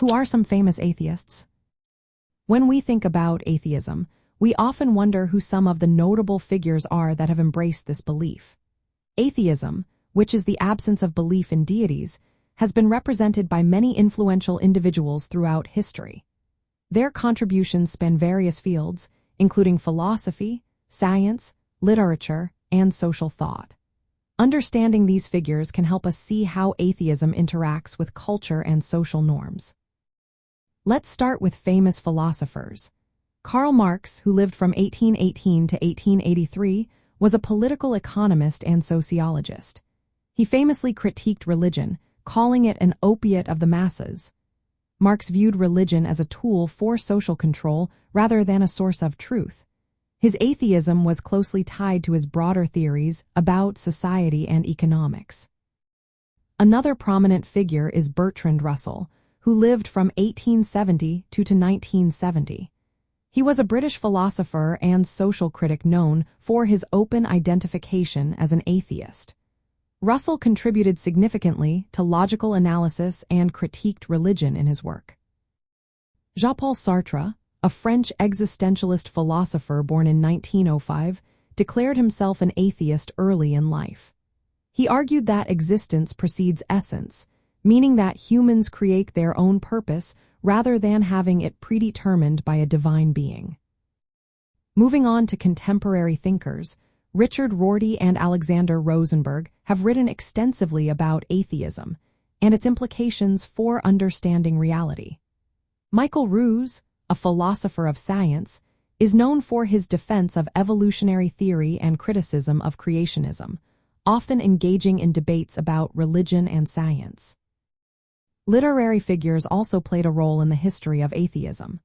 Who are some famous atheists? When we think about atheism, we often wonder who some of the notable figures are that have embraced this belief. Atheism, which is the absence of belief in deities, has been represented by many influential individuals throughout history. Their contributions span various fields, including philosophy, science, literature, and social thought. Understanding these figures can help us see how atheism interacts with culture and social norms. Let's start with famous philosophers. Karl Marx, who lived from 1818 to 1883, was a political economist and sociologist. He famously critiqued religion, calling it an opiate of the masses. Marx viewed religion as a tool for social control rather than a source of truth. His atheism was closely tied to his broader theories about society and economics. Another prominent figure is Bertrand Russell, who lived from 1870 to 1970. He was a British philosopher and social critic known for his open identification as an atheist. Russell contributed significantly to logical analysis and critiqued religion in his work. Jean-Paul Sartre, a French existentialist philosopher born in 1905, declared himself an atheist early in life. He argued that existence precedes essence, meaning that humans create their own purpose rather than having it predetermined by a divine being. Moving on to contemporary thinkers, Richard Rorty and Alexander Rosenberg have written extensively about atheism and its implications for understanding reality. Michael Ruse, a philosopher of science, is known for his defense of evolutionary theory and criticism of creationism, often engaging in debates about religion and science. Literary figures also played a role in the history of atheism.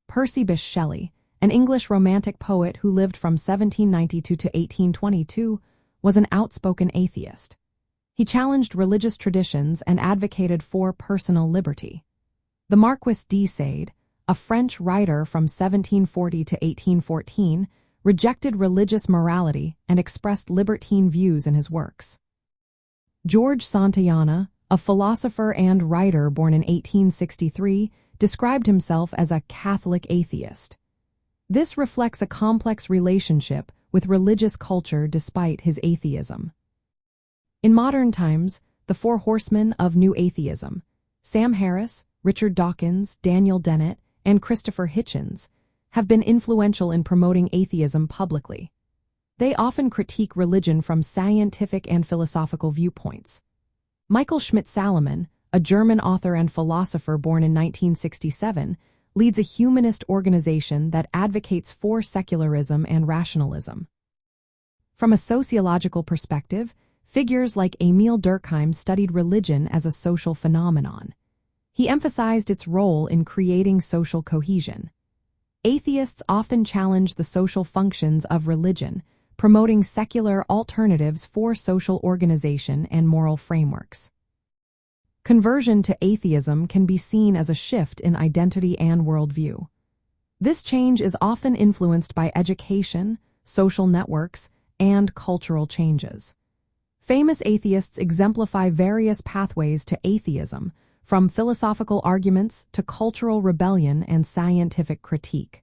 Percy Bysshe Shelley, an English romantic poet who lived from 1792 to 1822, was an outspoken atheist. He challenged religious traditions and advocated for personal liberty. The Marquis de Sade, a French writer from 1740 to 1814, rejected religious morality and expressed libertine views in his works. George Santayana, a philosopher and writer born in 1863, described himself as a Catholic atheist. This reflects a complex relationship with religious culture despite his atheism. In modern times, the four horsemen of New Atheism, Sam Harris, Richard Dawkins, Daniel Dennett, and Christopher Hitchens, have been influential in promoting atheism publicly. They often critique religion from scientific and philosophical viewpoints. Michael Schmidt-Salomon, a German author and philosopher born in 1967, leads a humanist organization that advocates for secularism and rationalism. From a sociological perspective, figures like Emil Durkheim studied religion as a social phenomenon. He emphasized its role in creating social cohesion. Atheists often challenge the social functions of religion, promoting secular alternatives for social organization and moral frameworks. Conversion to atheism can be seen as a shift in identity and worldview. This change is often influenced by education, social networks, and cultural changes. Famous atheists exemplify various pathways to atheism, from philosophical arguments to cultural rebellion and scientific critique.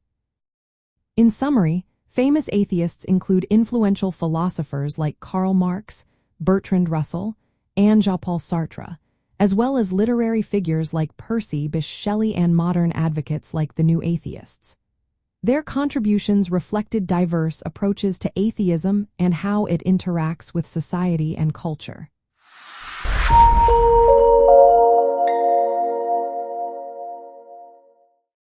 In summary, famous atheists include influential philosophers like Karl Marx, Bertrand Russell, and Jean-Paul Sartre, as well as literary figures like Percy Bysshe Shelley and modern advocates like the New Atheists. Their contributions reflected diverse approaches to atheism and how it interacts with society and culture.